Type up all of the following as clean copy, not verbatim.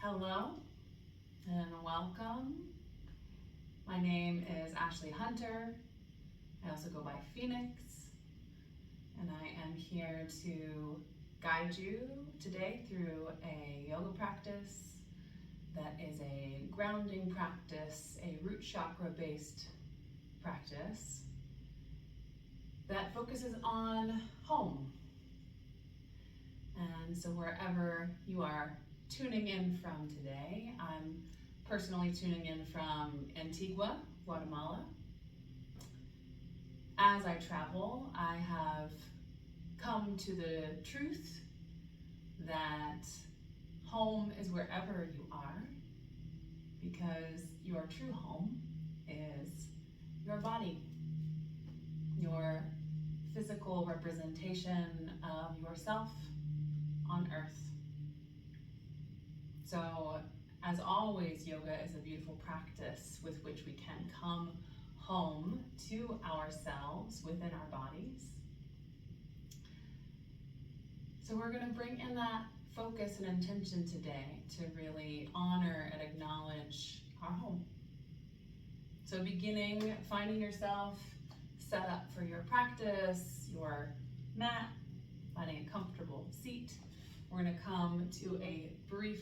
Hello and welcome. My name is Ashley Hunter. I also go by Phoenix, and I am here to guide you today through a yoga practice that is a grounding practice, a root chakra based practice that focuses on home. And so wherever you are tuning in from today, I'm personally tuning in from Antigua, Guatemala. As I travel, I have come to the truth that home is wherever you are, because your true home is your body, your physical representation of yourself on earth. So, as always, yoga is a beautiful practice with which we can come home to ourselves within our bodies. So we're going to bring in that focus and intention today to really honor and acknowledge our home. So beginning, finding yourself set up for your practice, your mat, finding a comfortable seat. We're going to come to a brief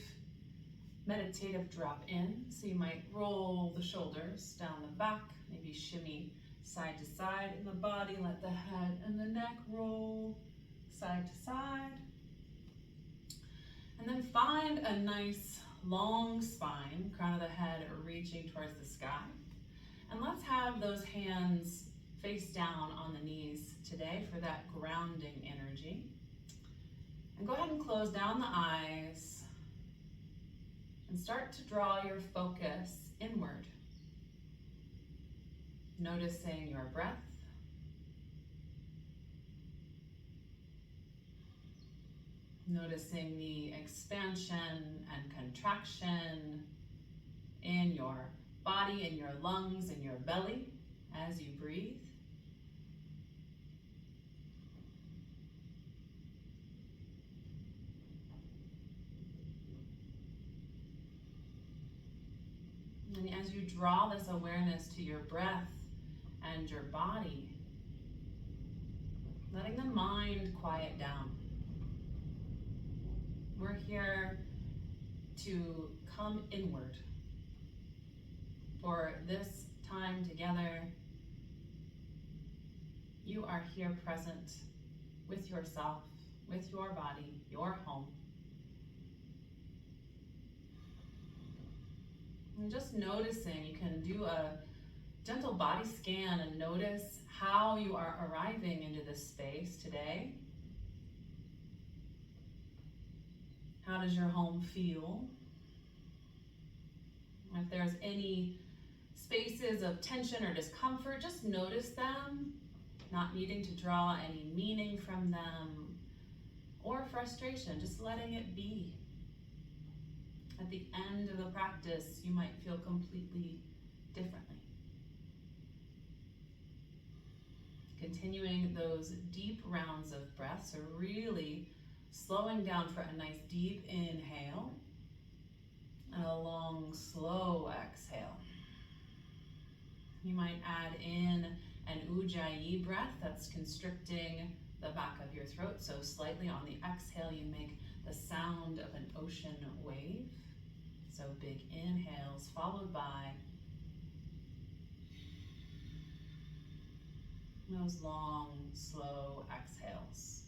meditative drop in. So you might roll the shoulders down the back, maybe shimmy side to side in the body, let the head and the neck roll side to side. And then find a nice long spine, crown of the head reaching towards the sky. And let's have those hands face down on the knees today for that grounding energy. And go ahead and close down the eyes and start to draw your focus inward. Noticing your breath. Noticing the expansion and contraction in your body, in your lungs, in your belly as you breathe. And as you draw this awareness to your breath and your body, letting the mind quiet down. We're here to come inward for this time together. You are here present with yourself, with your body, your home. And just noticing, you can do a gentle body scan and notice how you are arriving into this space today. How does your home feel? If there's any spaces of tension or discomfort, just notice them, not needing to draw any meaning from them or frustration, just letting it be. At the end of the practice, you might feel completely differently. Continuing those deep rounds of breath, so really slowing down for a nice deep inhale and a long, slow exhale. You might add in an ujjayi breath that's constricting the back of your throat, so slightly on the exhale you make the sound of an ocean wave. So big inhales followed by those long, slow exhales.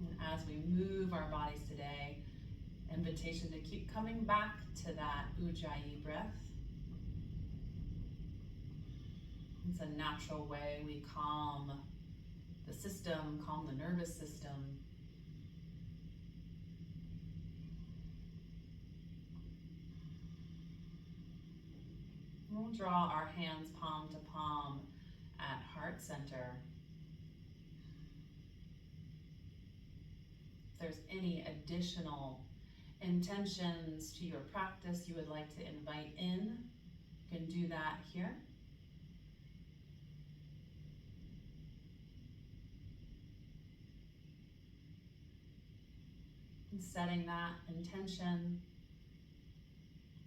And as we move our bodies today, invitation to keep coming back to that ujjayi breath. It's a natural way we calm the system, calm the nervous system. We'll draw our hands palm to palm at heart center. If there's any additional intentions to your practice you would like to invite in, you can do that here. and setting that intention,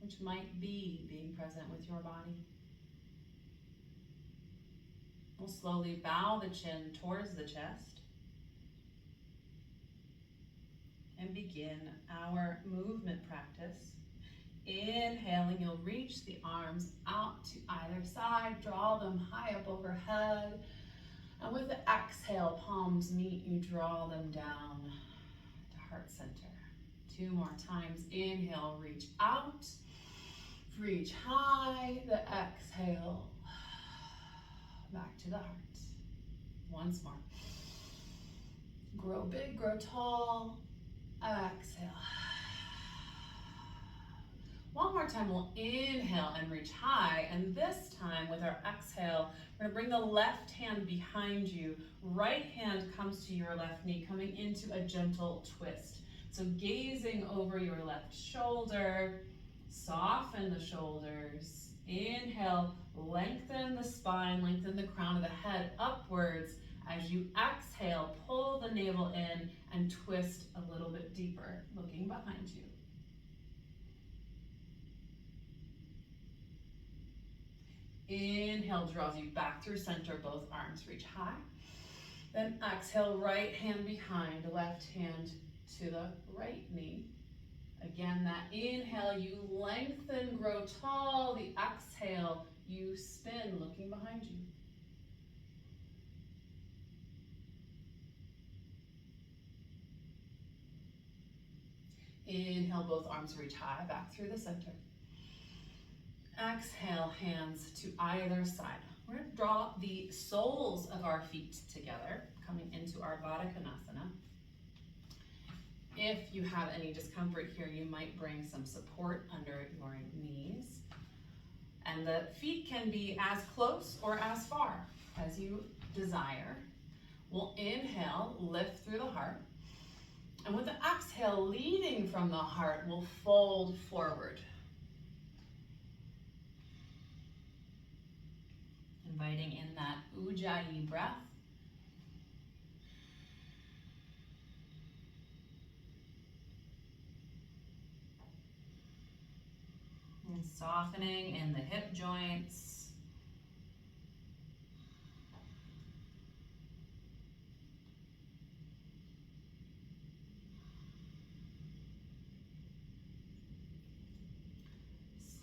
which might be being present with your body. We'll slowly bow the chin towards the chest and begin our movement practice. Inhaling, you'll reach the arms out to either side, draw them high up overhead. And with the exhale, palms meet, you draw them down to heart center. 2 more times. Inhale, reach out, reach high. The exhale, back to the heart. Once more. Grow big, grow tall. Exhale. One more time, we'll inhale and reach high, and this time with our exhale, we're gonna bring the left hand behind you. Right hand comes to your left knee, coming into a gentle twist. So gazing over your left shoulder, soften the shoulders. Inhale, lengthen the spine, lengthen the crown of the head upwards. As you exhale, pull the navel in and twist a little bit deeper, looking behind you. Inhale draws you back through center, both arms reach high. Then exhale, right hand behind, left hand to the right knee. Again, that inhale, you lengthen, grow tall. The exhale, you spin, looking behind you. Inhale, both arms reach high, back through the center. Exhale, hands to either side. We're going to draw the soles of our feet together, coming into our Baddha Konasana. If you have any discomfort here, you might bring some support under your knees. And the feet can be as close or as far as you desire. We'll inhale, lift through the heart. And with the exhale, leading from the heart, we'll fold forward. Inviting in that Ujjayi breath. And softening in the hip joints.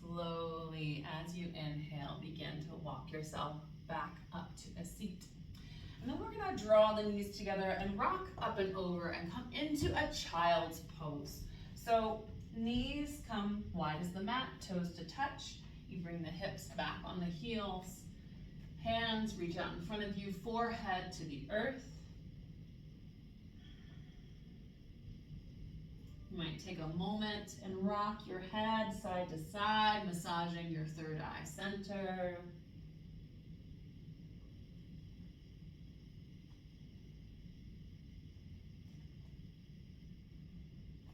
Slowly, as you inhale, begin to walk yourself back up to a seat. And then we're going to draw the knees together and rock up and over and come into a child's pose. So knees come wide as the mat, toes to touch. You bring the hips back on the heels. Hands reach out in front of you, forehead to the earth. You might take a moment and rock your head side to side, massaging your third eye center.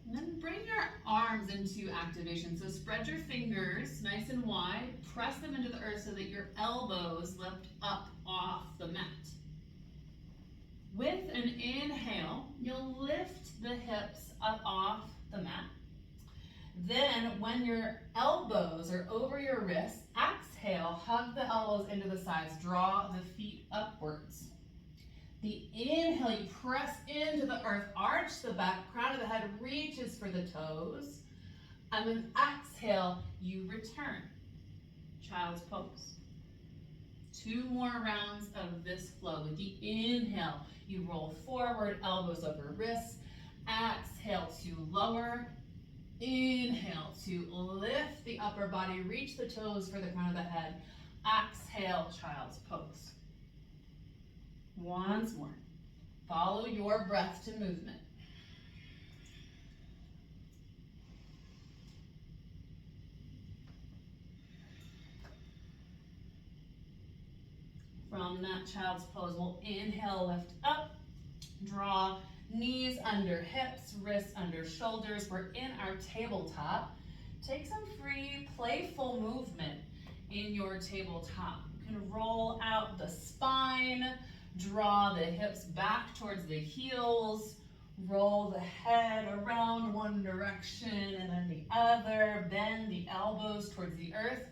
And then bring your arms into activation. So spread your fingers nice and wide, press them into the earth so that your elbows lift up off the mat. With an inhale, you'll lift the hips up off the mat. Then when your elbows are over your wrists, exhale, hug the elbows into the sides, draw the feet upwards. The inhale, you press into the earth, arch the back, crown of the head reaches for the toes. And then exhale, you return. Child's pose. 2 more rounds of this flow. With the inhale, you roll forward, elbows over wrists. Exhale to lower. Inhale to lift the upper body, reach the toes for the crown of the head. Exhale, child's pose. Once more. Follow your breath to movement. From that child's pose, we'll inhale, lift up, draw knees under hips, wrists under shoulders. We're in our tabletop. Take some free, playful movement in your tabletop. You can roll out the spine, draw the hips back towards the heels, Roll the head around one direction and then the other. Bend the elbows towards the earth.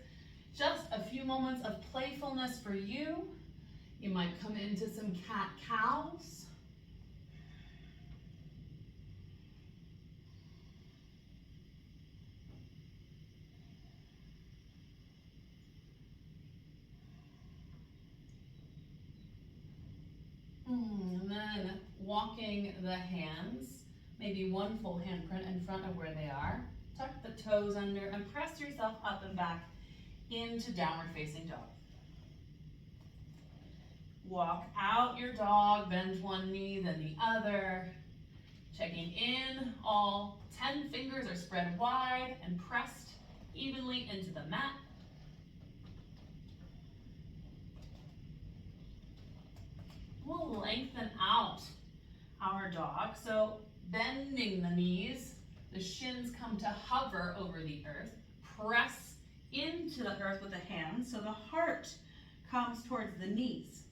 Just a few moments of playfulness for you. You might come into some cat-cows. And then walking the hands, maybe one full handprint in front of where they are. Tuck the toes under and press yourself up and back into downward facing dog. Walk out your dog, bend one knee, then the other. Checking in, all 10 fingers are spread wide and pressed evenly into the mat. We'll lengthen out our dog, so bending the knees, the shins come to hover over the earth. Press into the earth with the hands, so the heart comes towards the knees.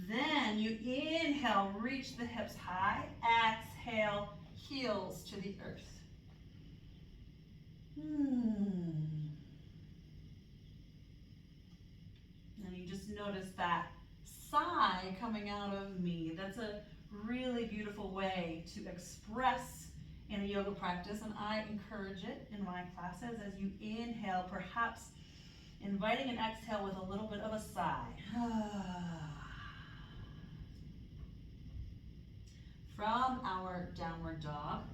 Then you inhale, reach the hips high. Exhale, heels to the earth. And you just notice that sigh coming out of me. That's a really beautiful way to express in a yoga practice, and I encourage it in my classes as you inhale, perhaps inviting an exhale with a little bit of a sigh. From our downward dog,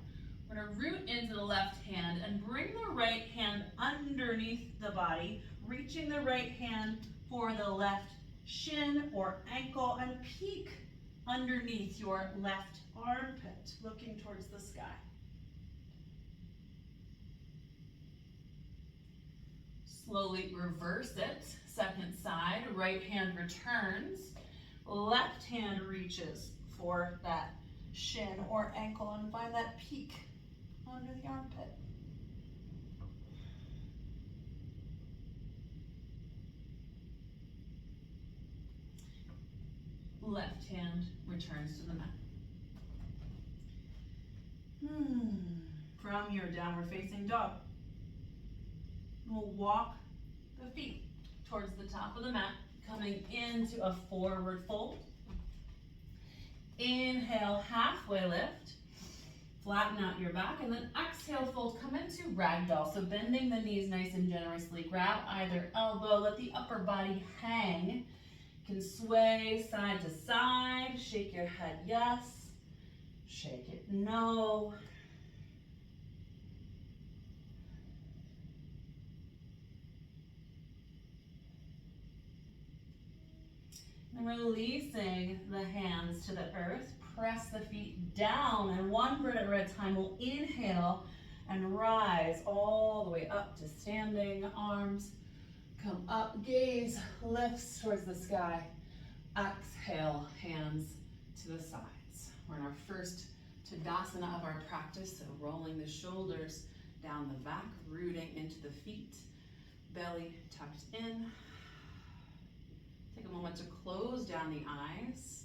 we're going to root into the left hand and bring the right hand underneath the body, reaching the right hand for the left shin or ankle, and peek underneath your left armpit, looking towards the sky. Slowly reverse it. Second side, right hand returns, left hand reaches for that shin or ankle, and find that peak under the armpit. Left hand returns to the mat. From your downward facing dog, we'll walk the feet towards the top of the mat, coming into a forward fold. Inhale, halfway lift. Flatten out your back, and then exhale, fold, come into ragdoll. So bending the knees nice and generously. Grab either elbow, let the upper body hang. You can sway side to side, shake your head yes, shake it no. And releasing the hands to the earth, press the feet down, and one vertebra at a time we'll inhale and rise all the way up to standing. Arms come up, gaze lifts towards the sky. Exhale, hands to the sides. We're in our first Tadasana of our practice, so rolling the shoulders down the back, rooting into the feet, belly tucked in. Take a moment to close down the eyes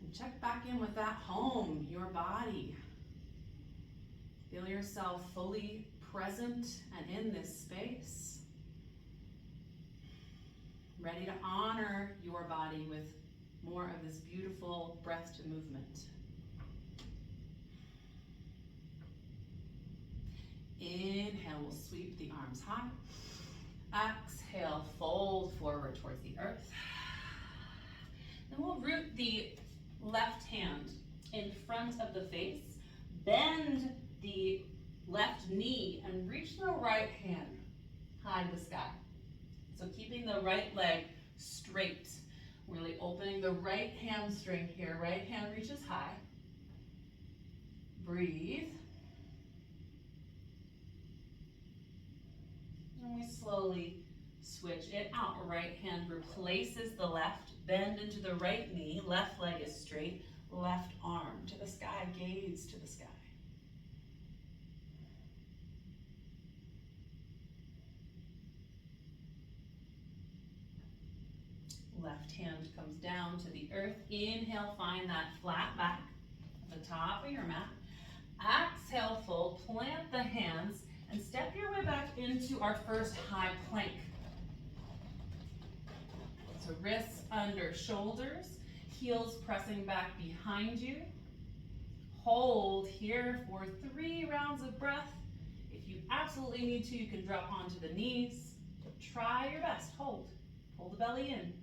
and check back in with that home, your body. Feel yourself fully present and in this space. Ready to honor your body with more of this beautiful breath to movement. Inhale, we'll sweep the arms high. Exhale, fold forward towards the earth. Then we'll root the left hand in front of the face. Bend the left knee and reach the right hand high to the sky. So keeping the right leg straight. Really opening the right hamstring here. Right hand reaches high. Breathe. And we slowly switch it out. Right hand replaces the left. Bend into the right knee. Left leg is straight. Left arm to the sky. Gaze to the sky. Left hand comes down to the earth. Inhale, find that flat back. the top of your mat. Exhale, fold, plant the hands, and step your way back into our first high plank. So wrists under shoulders, heels pressing back behind you. Hold here for 3 rounds of breath. If you absolutely need to, you can drop onto the knees. Try your best. Hold. Pull the belly in.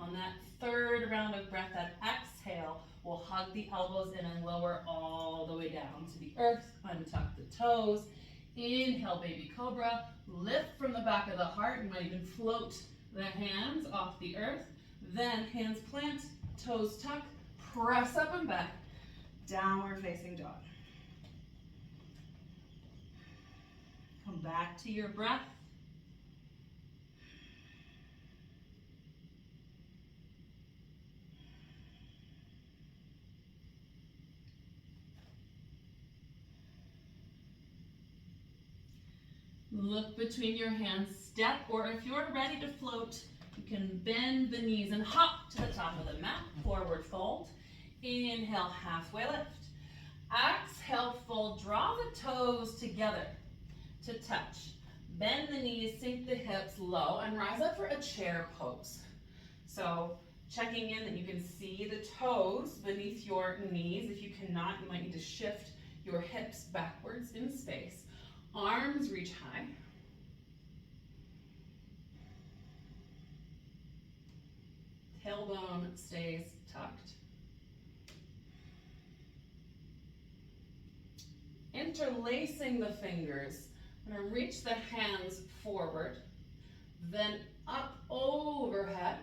On that 3rd round of breath, that exhale, we'll hug the elbows in and lower all the way down to the earth. Untuck the toes. Inhale, baby cobra. Lift from the back of the heart. You might even float the hands off the earth. Then hands plant, toes tuck, press up and back. Downward facing dog. Come back to your breath. Look between your hands, step, or if you're ready to float, you can bend the knees and hop to the top of the mat, forward fold. Inhale, halfway lift. Exhale, fold, draw the toes together to touch. Bend the knees, sink the hips low, and rise up for a chair pose. So checking in that you can see the toes beneath your knees. If you cannot, you might need to shift your hips backwards in space. Arms reach high. Tailbone stays tucked. Interlacing the fingers. I'm going to reach the hands forward, then up overhead,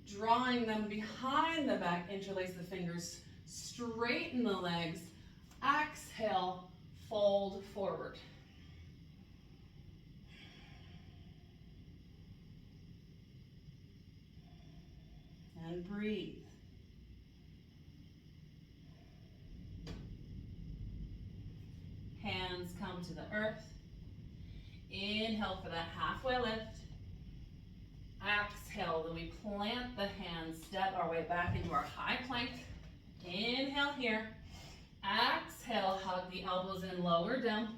drawing them behind the back. Interlace the fingers, straighten the legs. Exhale, fold forward. And breathe. Hands come to the earth. Inhale for that halfway lift. Exhale, then we plant the hands, step our way back into our high plank. Inhale here. Exhale, hug the elbows in, lower down.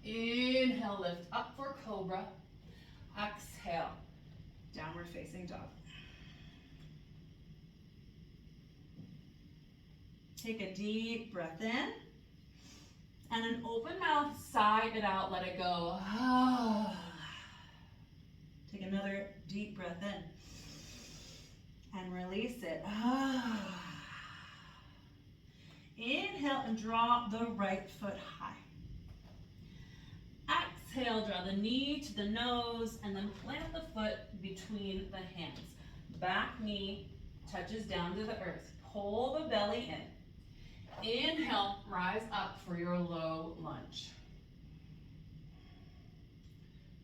Inhale, lift up for cobra. Exhale, downward facing dog. Take a deep breath in. And an open mouth, sigh it out, let it go. Take another deep breath in. And release it. Inhale and draw the right foot high. Exhale, draw the knee to the nose and then plant the foot between the hands. Back knee touches down to the earth. Pull the belly in. Inhale, rise up for your low lunge.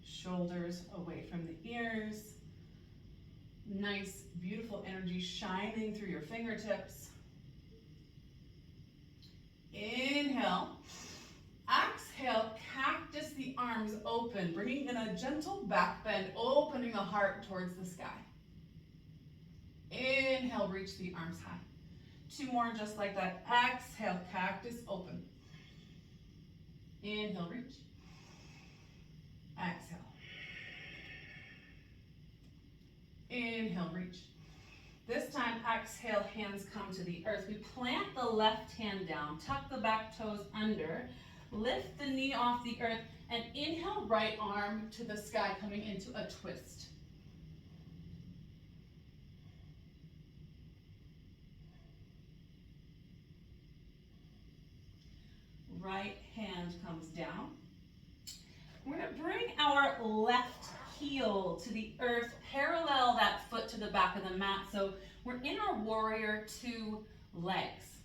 Shoulders away from the ears. Nice, beautiful energy shining through your fingertips. Inhale. Exhale, cactus the arms open, bringing in a gentle back bend, opening the heart towards the sky. Inhale, reach the arms high. 2 more just like that. Exhale, cactus open. Inhale, reach. Exhale. Inhale, reach. This time, exhale, hands come to the earth. We plant the left hand down, tuck the back toes under, lift the knee off the earth, and inhale, right arm to the sky, coming into a twist. Right hand comes down. We're going to bring our left heel to the earth, parallel that foot to the back of the mat. So we're in our warrior 2 legs.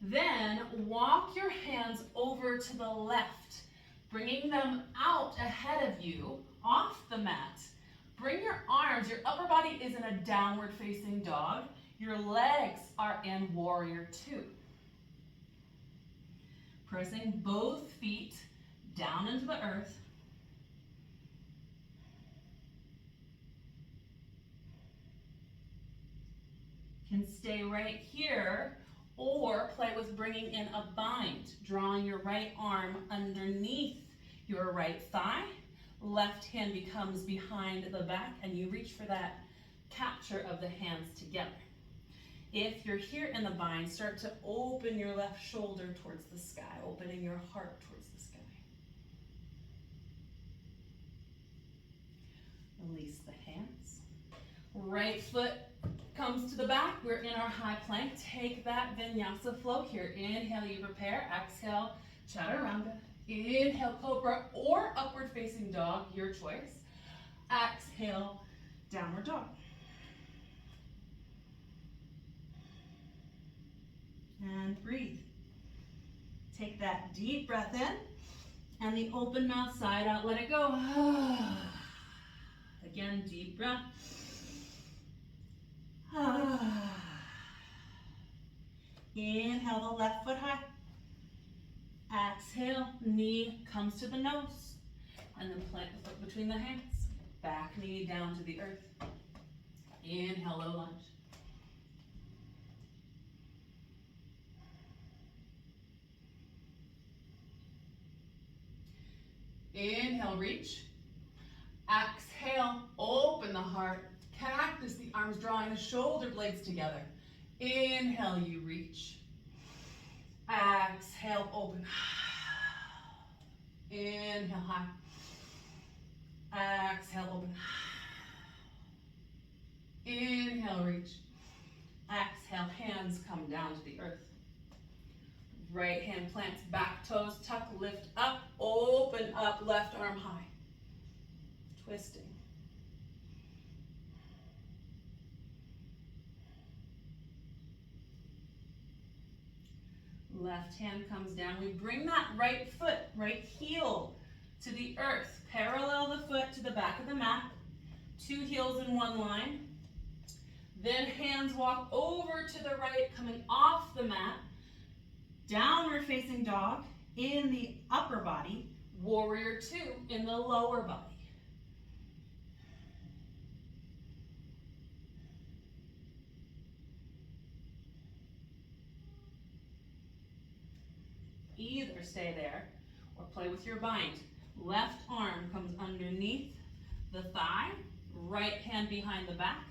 Then walk your hands over to the left, bringing them out ahead of you, off the mat. Bring your arms, your upper body is in a downward facing dog. Your legs are in warrior 2. Pressing both feet down into the earth. can stay right here or play with bringing in a bind, drawing your right arm underneath your right thigh. Left hand becomes behind the back and you reach for that capture of the hands together. If you're here in the bind, start to open your left shoulder towards the sky, opening your heart towards the sky. Release the hands. Right foot comes to the back. We're in our high plank. Take that Vinyasa flow here. Inhale, you prepare. Exhale, Chaturanga. Inhale, Cobra or upward facing dog, your choice. Exhale, downward dog. And breathe. Take that deep breath in and the open mouth side out, let it go. Again, deep breath. Inhale the left foot high. Exhale, knee comes to the nose. And then plant the foot between the hands. Back knee down to the earth. Inhale, low lunge. Inhale, reach. Exhale, open the heart. Cactus, the arms drawing the shoulder blades together. Inhale, you reach. Exhale, open. Inhale, high. Exhale, open. Inhale, reach. Exhale, hands come down to the earth. Right hand plants, back toes tuck, lift up, open up, left arm high. Twisting. Left hand comes down. We bring that right foot, right heel to the earth. Parallel the foot to the back of the mat. 2 heels in one line. Then hands walk over to the right, coming off the mat. Downward facing dog in the upper body. Warrior 2 in the lower body. Either stay there or play with your bind. Left arm comes underneath the thigh, right hand behind the back,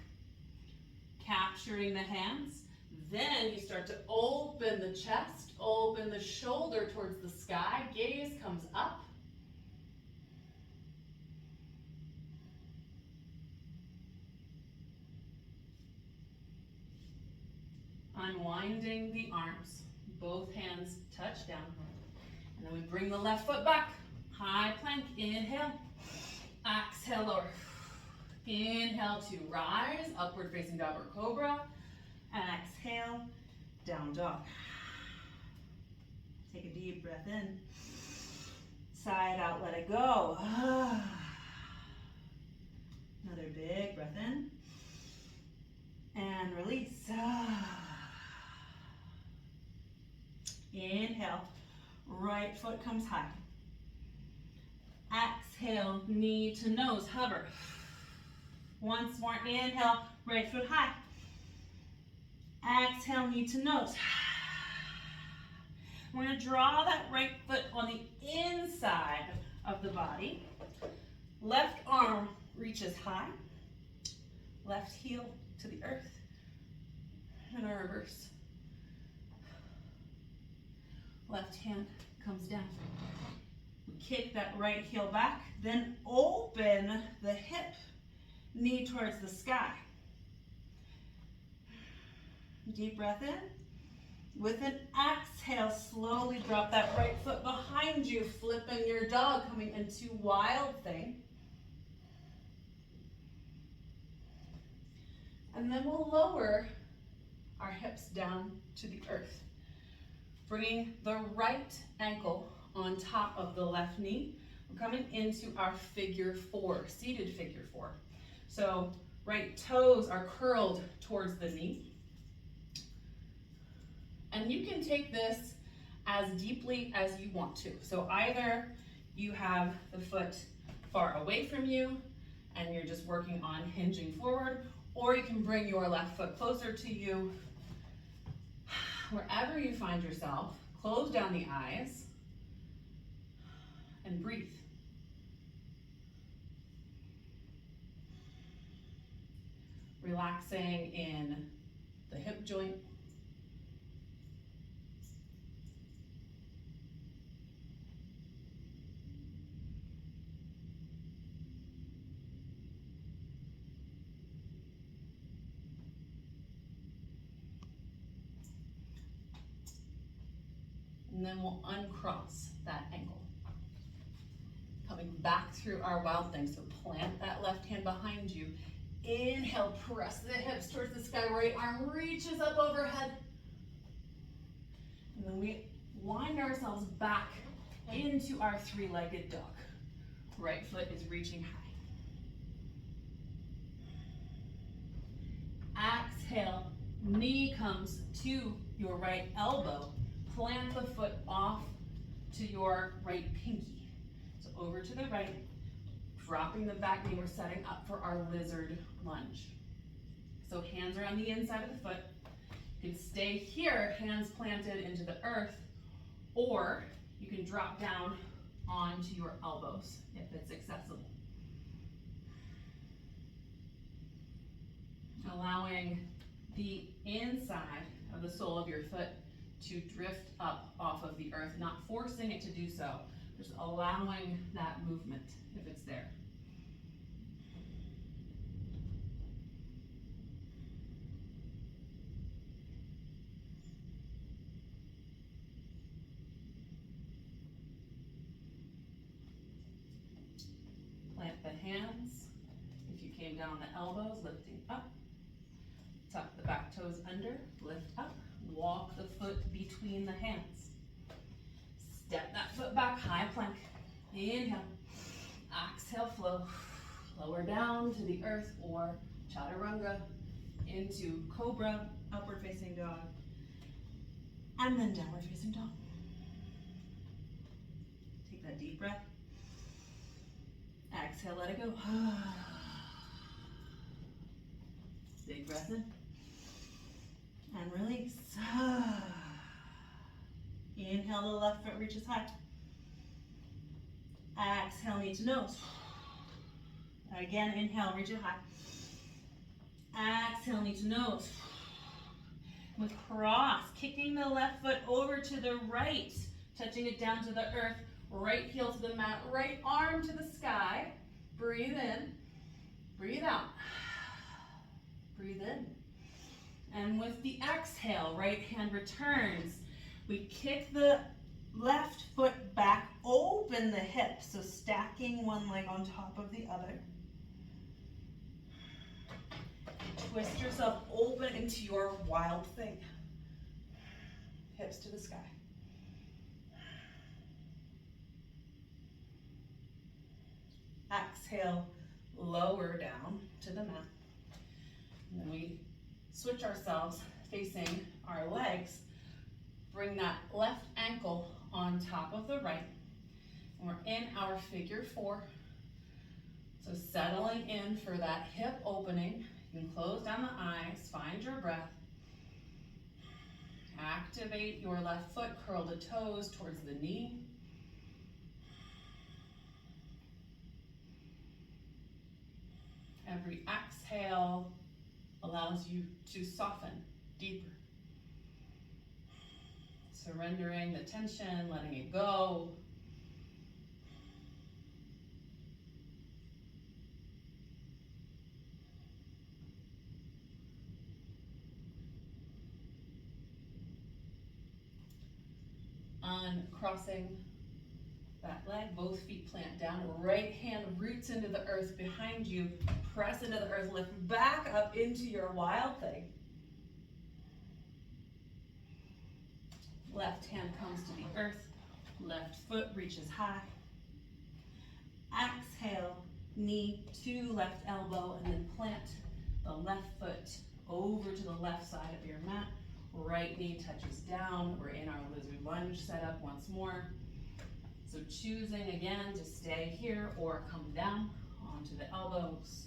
capturing the hands. Then you start to open the chest, open the shoulder towards the sky, gaze comes up. Unwinding the arms, both hands touch down. And then we bring the left foot back. High plank, inhale. Exhale, lower. Inhale to rise, upward facing dog or cobra. Exhale, down dog. Take a deep breath in. Side out, let it go. Another big breath in. And release. Inhale, right foot comes high. Exhale, knee to nose, hover. Once more, inhale, right foot high. Exhale, knee to nose. We're going to draw that right foot on the inside of the body. Left arm reaches high. Left heel to the earth. And a reverse. Left hand comes down. We kick that right heel back, then open the hip, knee towards the sky. Deep breath in. With an exhale, slowly drop that right foot behind you, flipping your dog, coming into wild thing. And then we'll lower our hips down to the earth. Bringing the right ankle on top of the left knee. We're coming into our figure 4, seated figure 4. So right toes are curled towards the knee. And you can take this as deeply as you want to. So either you have the foot far away from you and you're just working on hinging forward, Or you can bring your left foot closer to you. Wherever you find yourself, close down the eyes and breathe. Relaxing in the hip joint. And then we'll uncross that ankle. Coming back through our wild thing. So plant that left hand behind you. Inhale, press the hips towards the sky. Right arm reaches up overhead. And then we wind ourselves back into our three-legged dog. Right foot is reaching high. Exhale, knee comes to your right elbow. Plant the foot off to your right pinky. So over to the right, dropping the back knee. We're setting up for our lizard lunge. So hands are on the inside of the foot. You can stay here, hands planted into the earth, or you can drop down onto your elbows if it's accessible. Allowing the inside of the sole of your foot to drift up off of the earth, not forcing it to do so, just allowing that movement if it's there. Plant the hands. If you came down the elbows, lifting up. Tuck the back toes under, lift up. Walk the foot between the hands. Step that foot back, high plank. Inhale. Exhale, flow. Lower down to the earth or chaturanga into cobra, upward facing dog, and then downward facing dog. Take that deep breath. Exhale, let it go. Big breath in. And release. Inhale, the left foot reaches high. Exhale, knee to nose. Again, inhale, reach it high. Exhale, knee to nose. With cross, kicking the left foot over to the right, touching it down to the earth, right heel to the mat, right arm to the sky. Breathe in, breathe out. Breathe in. And with the exhale, right hand returns. We kick the left foot back, open the hips, so stacking one leg on top of the other. Twist yourself open into your wild thing. Hips to the sky. Exhale, lower down to the mat. And then we switch ourselves facing our legs. Bring that left ankle on top of the right. And we're in our figure four. So settling in for that hip opening. You can close down the eyes, find your breath. Activate your left foot, curl the toes towards the knee. Every exhale allows you to soften deeper. Surrendering the tension, letting it go. Uncrossing that leg, both feet plant down, right hand roots into the earth behind you, press into the earth, lift back up into your wild thing. Left hand comes to the earth, left foot reaches high. Exhale, knee to left elbow, and then plant the left foot over to the left side of your mat. Right knee touches down. We're in our lizard lunge setup once more. So choosing again to stay here or come down onto the elbows.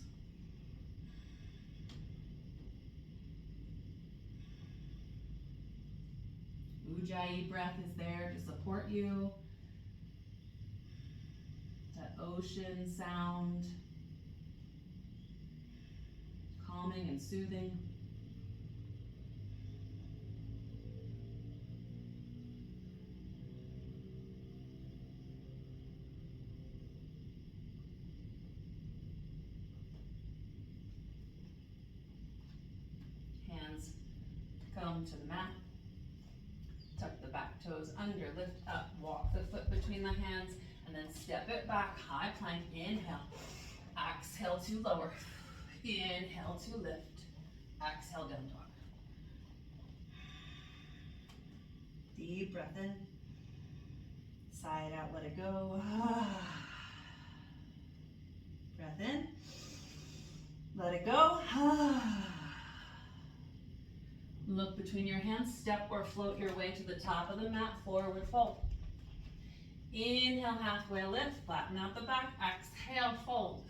Ujjayi breath is there to support you. That ocean sound, calming and soothing. Hands come to the mat. Tuck the back toes under, lift up, walk the foot between the hands, and then step it back, high plank, inhale. Exhale to lower. Inhale to lift. Exhale, down dog. Deep breath in. Sigh it out, let it go. Breath in. Let it go. Look between your hands, step or float your way to the top of the mat, forward fold. Inhale, halfway lift, flatten out the back, exhale, fold.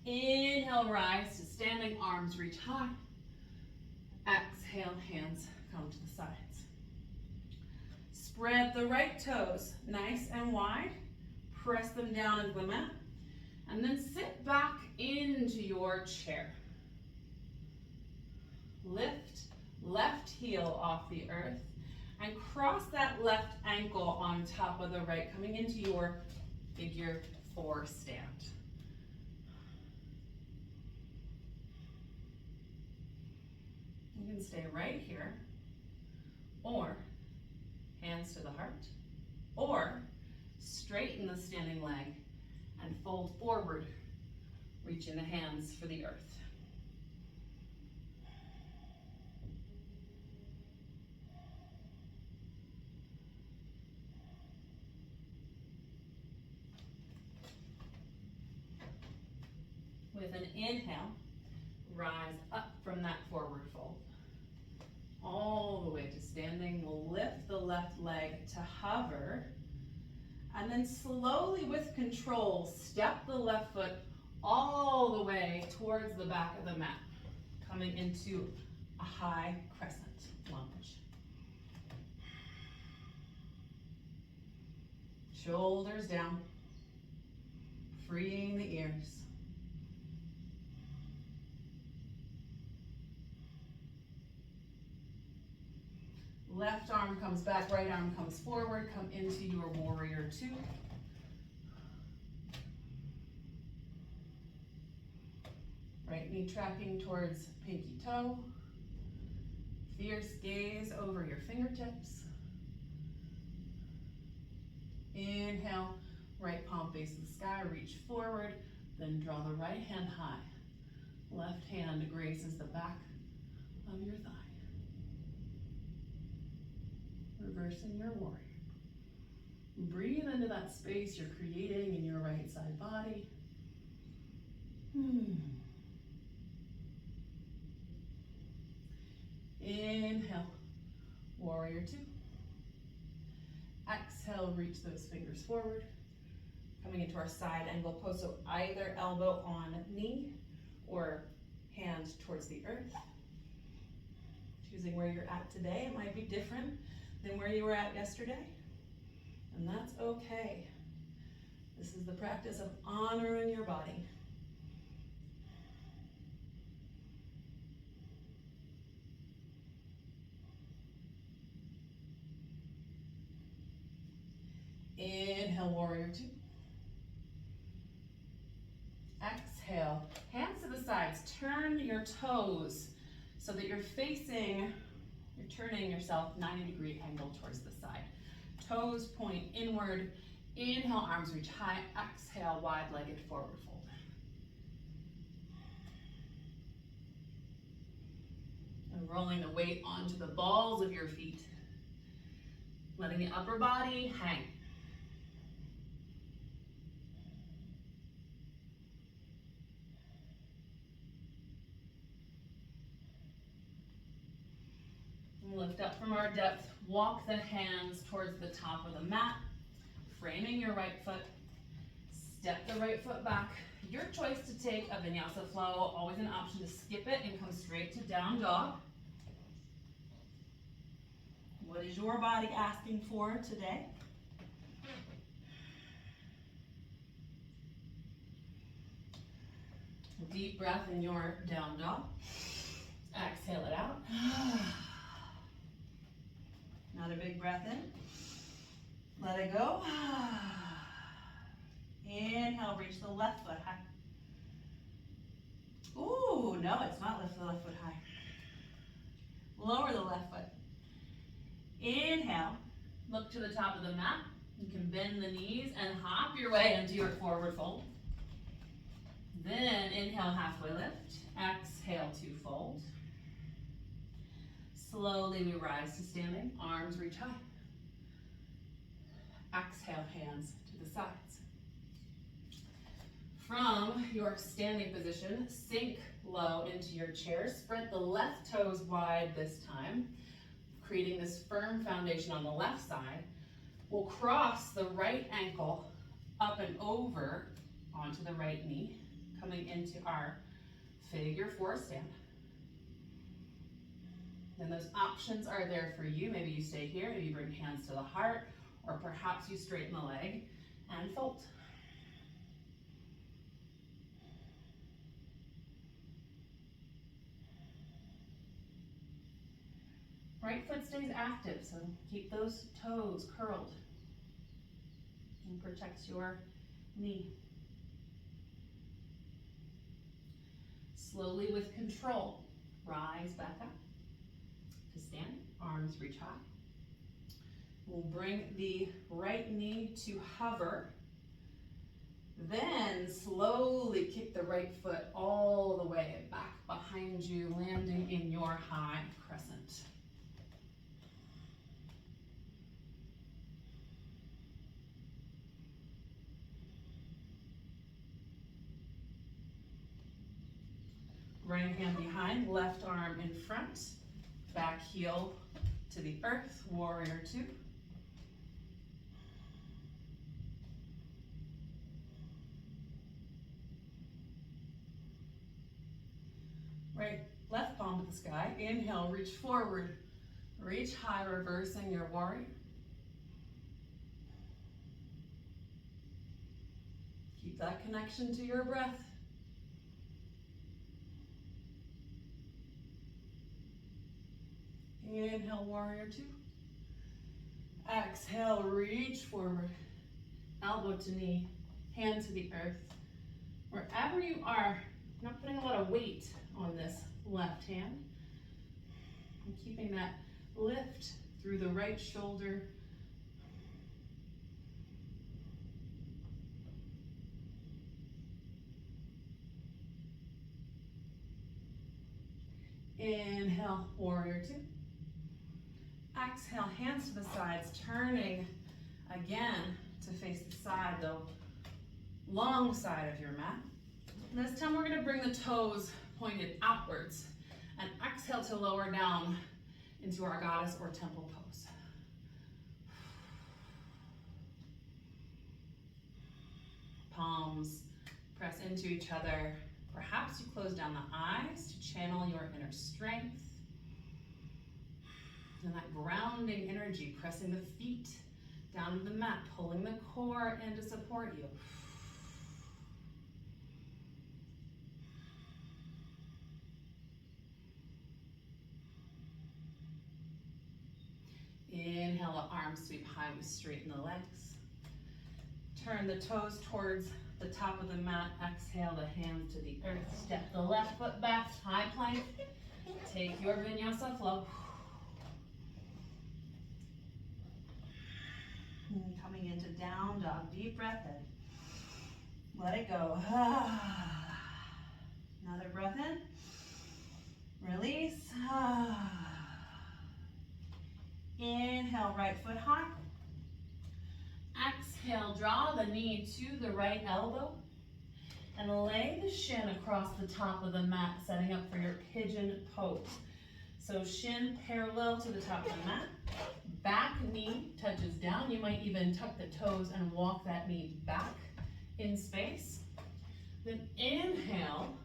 Inhale, rise to standing, arms reach high. Exhale, hands come to the sides. Spread the right toes nice and wide, press them down into the mat, and then sit back into your chair. Lift left heel off the earth and cross that left ankle on top of the right, coming into your figure 4 stand. You can stay right here, or hands to the heart, or straighten the standing leg and fold forward, reaching the hands for the earth. With an inhale, rise up from that forward fold. All the way to standing. We'll lift the left leg to hover. And then slowly with control, step the left foot all the way towards the back of the mat, coming into a high crescent lunge. Shoulders down, freeing the ears. Left arm comes back, right arm comes forward. Come into your warrior 2. Right knee tracking towards pinky toe. Fierce gaze over your fingertips. Inhale, right palm faces the sky, reach forward, then draw the right hand high. Left hand graces the back of your thigh. Reversing your warrior. Breathe into that space you're creating in your right side body. Inhale, warrior 2. Exhale, reach those fingers forward. Coming into our side angle pose, so either elbow on knee or hand towards the earth. Choosing where you're at today, it might be different than where you were at yesterday, and that's okay. This is the practice of honoring your body. Inhale, warrior 2. Exhale, hands to the sides. Turn your toes so that you're turning yourself 90-degree angle towards the side. Toes point inward. Inhale, arms reach high. Exhale, wide-legged forward fold. And rolling the weight onto the balls of your feet. Letting the upper body hang. Lift up from our depth, walk the hands towards the top of the mat, framing your right foot, step the right foot back. Your choice to take a Vinyasa flow, always an option to skip it and come straight to down dog. What is your body asking for today? Deep breath in your down dog. Exhale it out. Another big breath in. Let it go. Inhale, reach the left foot high. Ooh, no, it's not lift the left foot high. Lower the left foot. Inhale. Look to the top of the mat. You can bend the knees and hop your way into your forward fold. Then inhale, halfway lift. Exhale to fold. Slowly we rise to standing. Arms reach high. Exhale, hands to the sides. From your standing position, sink low into your chair. Spread the left toes wide this time, creating this firm foundation on the left side. We'll cross the right ankle up and over onto the right knee, coming into our figure four stand. And those options are there for you. Maybe you stay here, maybe you bring hands to the heart, or perhaps you straighten the leg and fold. Right foot stays active, so keep those toes curled and protects your knee. Slowly with control, rise back up to stand, arms reach high. We'll bring the right knee to hover. Then slowly kick the right foot all the way back behind you, landing in your high crescent. Right hand behind, left arm in front, back heel to the earth, warrior two. Right, left palm to the sky. Inhale, reach forward, reach high, reversing your warrior. Keep that connection to your breath. Inhale, warrior two. Exhale, reach forward, elbow to knee, hand to the earth. Wherever you are, I'm not putting a lot of weight on this left hand. I'm keeping that lift through the right shoulder. Inhale, warrior two. Exhale, hands to the sides, turning again to face the side, the long side of your mat. And this time we're going to bring the toes pointed outwards and exhale to lower down into our goddess or temple pose. Palms press into each other. Perhaps you close down the eyes to channel your inner strength. And that grounding energy, pressing the feet down to the mat, pulling the core in to support you. Inhale, the arms sweep high, we straighten the legs. Turn the toes towards the top of the mat. Exhale, the hands to the earth. Step the left foot back, high plank. Take your Vinyasa flow. Coming into down dog, deep breath in. Let it go. Another breath in. Release. Inhale, right foot high. Exhale, draw the knee to the right elbow and lay the shin across the top of the mat, setting up for your pigeon pose. So shin parallel to the top of the mat. Back knee touches down. You might even tuck the toes and walk that knee back in space. Then inhale,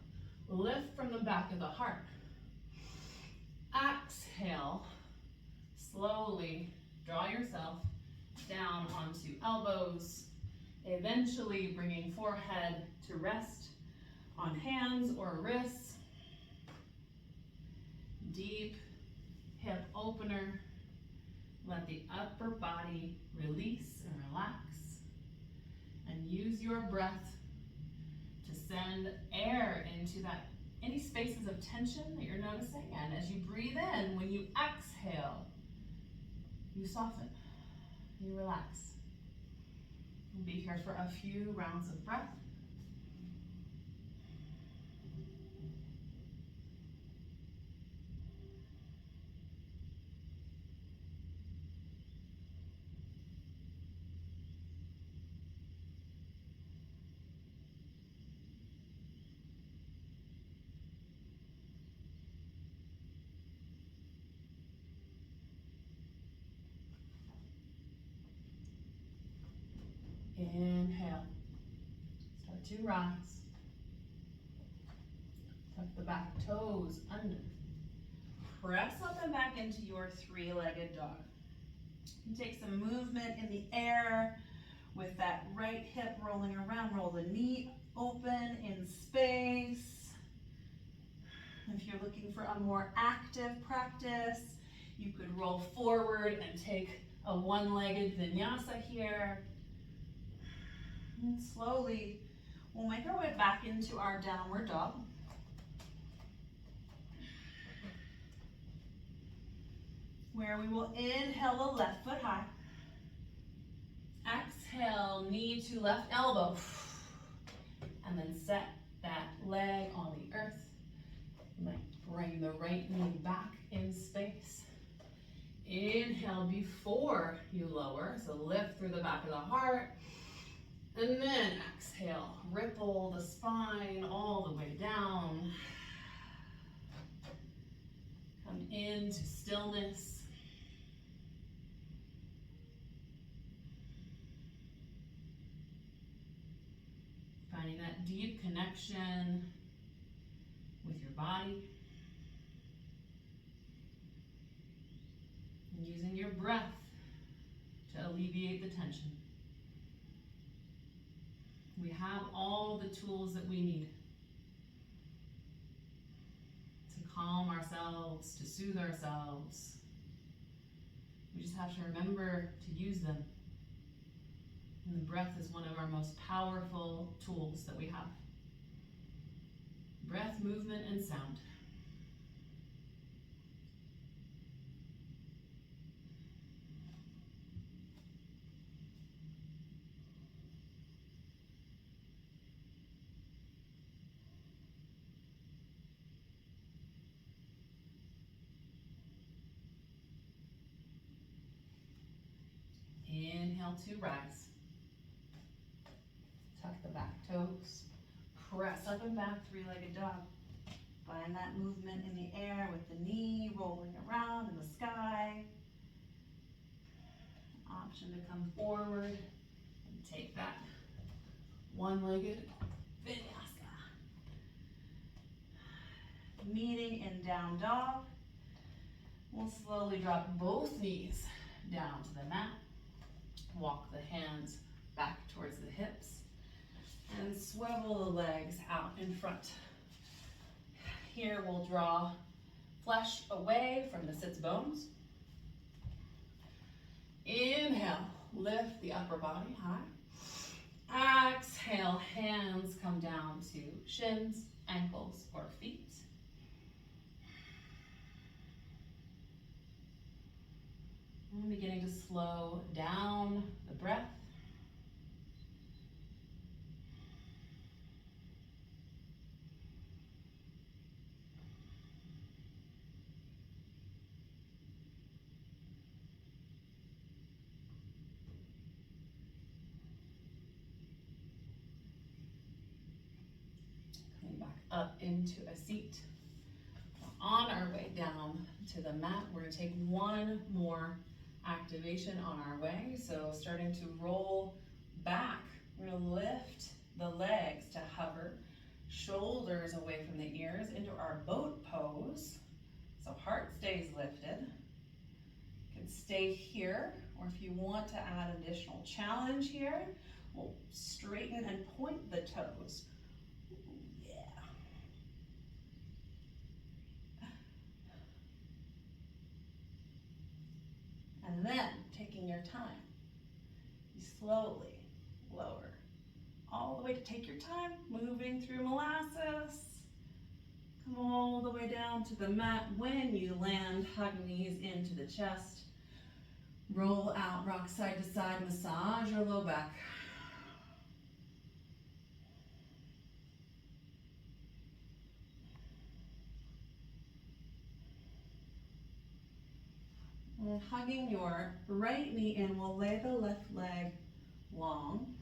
lift from the back of the heart. Exhale, Slowly draw yourself down onto elbows, eventually bringing forehead to rest on hands or wrists. Deep hip opener. Let the upper body release and relax. And use your breath to send air into any spaces of tension that you're noticing. And as you breathe in, when you exhale, you soften, you relax. We'll be here for a few rounds of breath. Inhale. Start to rise. Tuck the back toes under. Press up and back into your three-legged dog. You take some movement in the air with that right hip rolling around. Roll the knee open in space. If you're looking for a more active practice, you could roll forward and take a one-legged vinyasa here. And slowly, we'll make our way back into our downward dog. Where we will inhale the left foot high. Exhale, knee to left elbow. And then set that leg on the earth. You might bring the right knee back in space. Inhale before you lower, so lift through the back of the heart. And then exhale, ripple the spine all the way down. Come into stillness. Finding that deep connection with your body. And using your breath to alleviate the tension. We have all the tools that we need to calm ourselves, to soothe ourselves. We just have to remember to use them. And the breath is one of our most powerful tools that we have. Breath, movement, and sound. Inhale to rise. Tuck the back toes. Press up and back, three-legged dog. Find that movement in the air with the knee rolling around in the sky. Option to come forward and take that one-legged vinyasa. Meeting in down dog. We'll slowly drop both knees down to the mat. Walk the hands back towards the hips and swivel the legs out in front. Here we'll draw flesh away from the sits bones. Inhale, lift the upper body high. Exhale, hands come down to shins, ankles, or feet. And beginning to slow down the breath. Coming back up into a seat. On our way down to the mat, we're going to take one more activation on our way. So starting to roll back, we're going to lift the legs to hover, shoulders away from the ears into our boat pose. So heart stays lifted. You can can stay here, or if you want to add additional challenge here, we'll straighten and point the toes. Yeah. And then, taking your time, you slowly lower all the way to take your time, moving through molasses. Come all the way down to the mat. When you land, hug knees into the chest. Roll out, rock side to side, massage your low back. And hugging your right knee in, we'll lay the left leg long.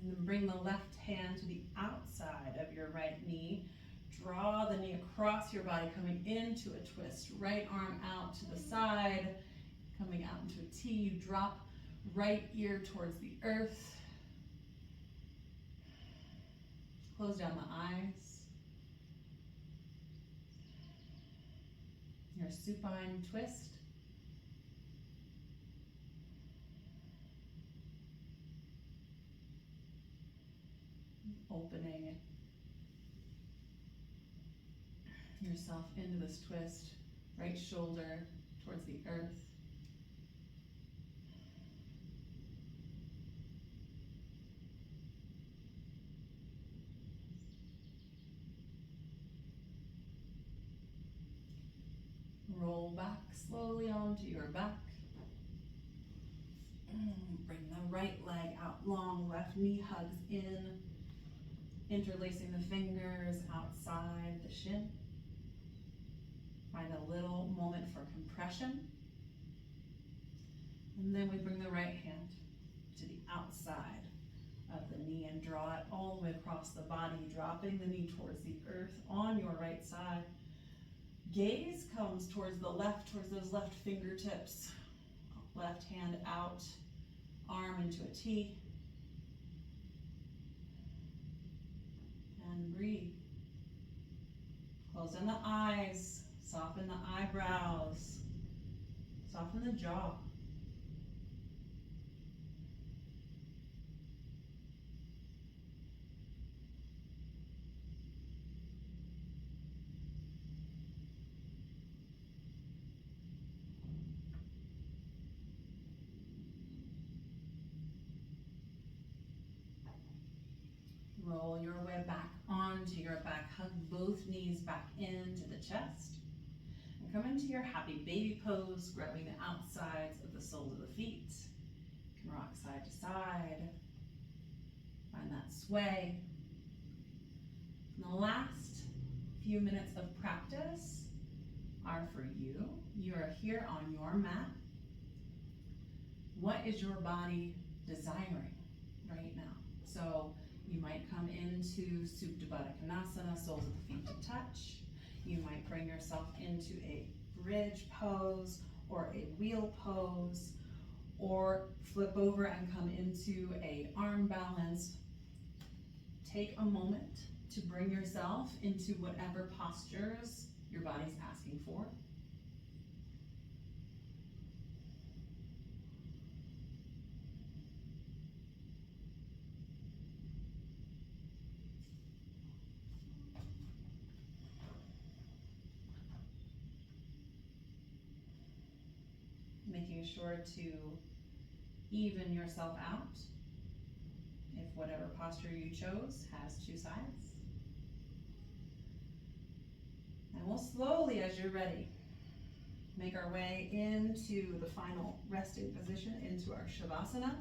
And then bring the left hand to the outside of your right knee. Draw the knee across your body, coming into a twist. Right arm out to the side, coming out into a T. You drop right ear towards the earth. Close down the eyes. Your supine twist. Opening yourself into this twist. Right shoulder towards the earth. Roll back slowly onto your back. Bring the right leg out long, left knee hugs in, interlacing the fingers outside the shin. Find a little moment for compression. And then we bring the right hand to the outside of the knee and draw it all the way across the body, dropping the knee towards the earth on your right side. Gaze comes towards the left, towards those left fingertips. Left hand out, arm into a T. And breathe. Close down the eyes, soften the eyebrows, soften the jaw. Roll your way back onto your back. Hug both knees back into the chest. And come into your happy baby pose, grabbing the outsides of the soles of the feet. You can rock side to side. Find that sway. And the last few minutes of practice are for you. You are here on your mat. What is your body desiring right now? So you might come into Supta Baddha Konasana, soles of the feet to touch. You might bring yourself into a bridge pose or a wheel pose, or flip over and come into a arm balance. Take a moment to bring yourself into whatever postures your body's asking for. Making sure to even yourself out if whatever posture you chose has two sides. And we'll slowly, as you're ready, make our way into the final resting position, into our Shavasana.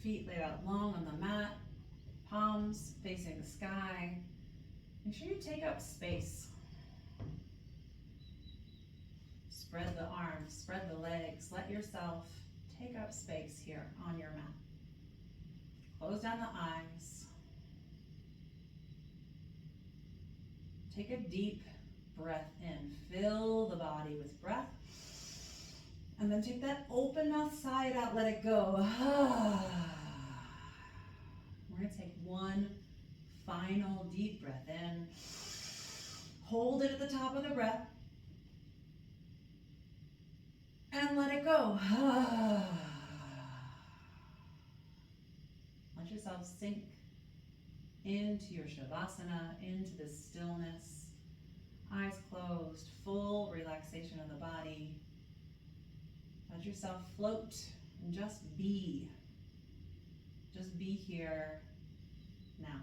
Feet laid out long on the mat, palms facing the sky. Make sure you take up space. Spread the arms, spread the legs. Let yourself take up space here on your mat. Close down the eyes. Take a deep breath in. Fill the body with breath. And then take that open mouth sigh out. Let it go. We're going to take one final deep breath in. Hold it at the top of the breath. And let it go. Let yourself sink into your Shavasana, into this stillness. Eyes closed, full relaxation of the body. Let yourself float and just be. Just be here now.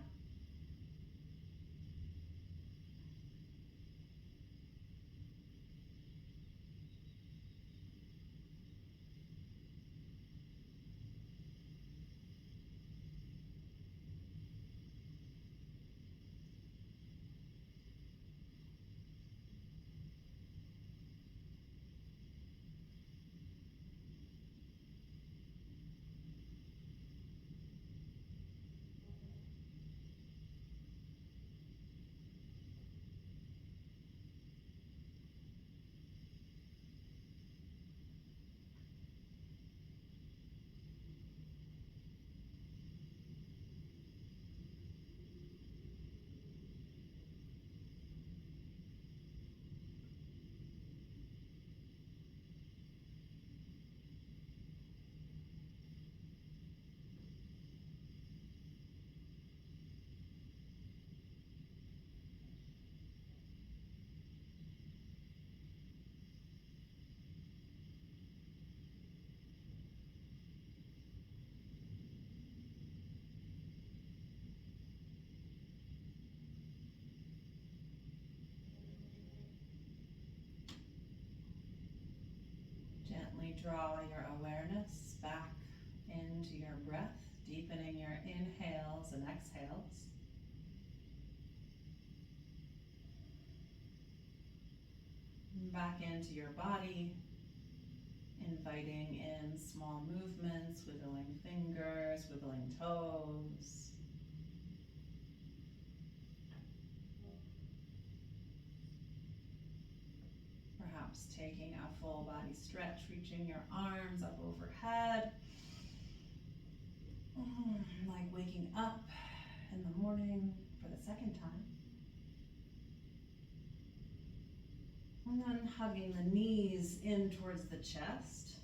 Gently draw your awareness back into your breath, deepening your inhales and exhales. Back into your body, inviting in small movements, wiggling fingers, wiggling toes. Perhaps taking a full body stretch, reaching your arms up overhead. Like waking up in the morning for the second time. And then hugging the knees in towards the chest.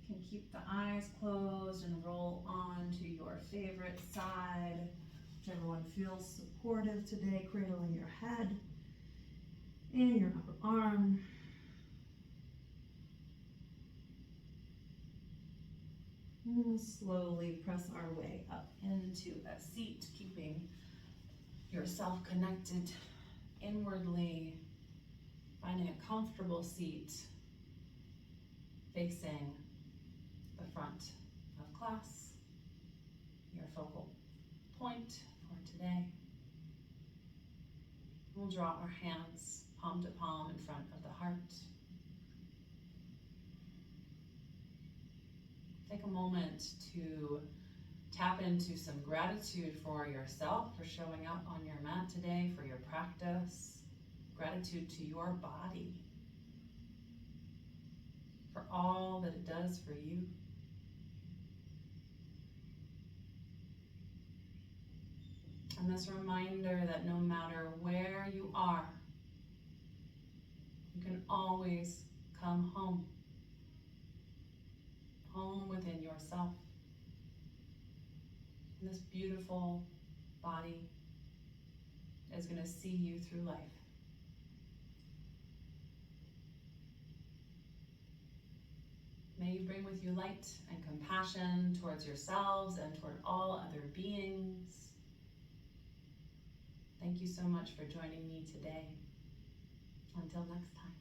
You can keep the eyes closed and roll on to your favorite side. Whichever one feels supportive today, cradling your head and your upper arm. And slowly press our way up into a seat, keeping yourself connected inwardly, finding a comfortable seat facing the front of class, your focal point for today. We'll draw our hands palm to palm in front of the heart. Take a moment to tap into some gratitude for yourself, for showing up on your mat today, for your practice. Gratitude to your body, for all that it does for you. And this reminder that no matter where you are, you can always come home. Home within yourself. And this beautiful body is going to see you through life. May you bring with you light and compassion towards yourselves and toward all other beings. Thank you so much for joining me today. Until next time.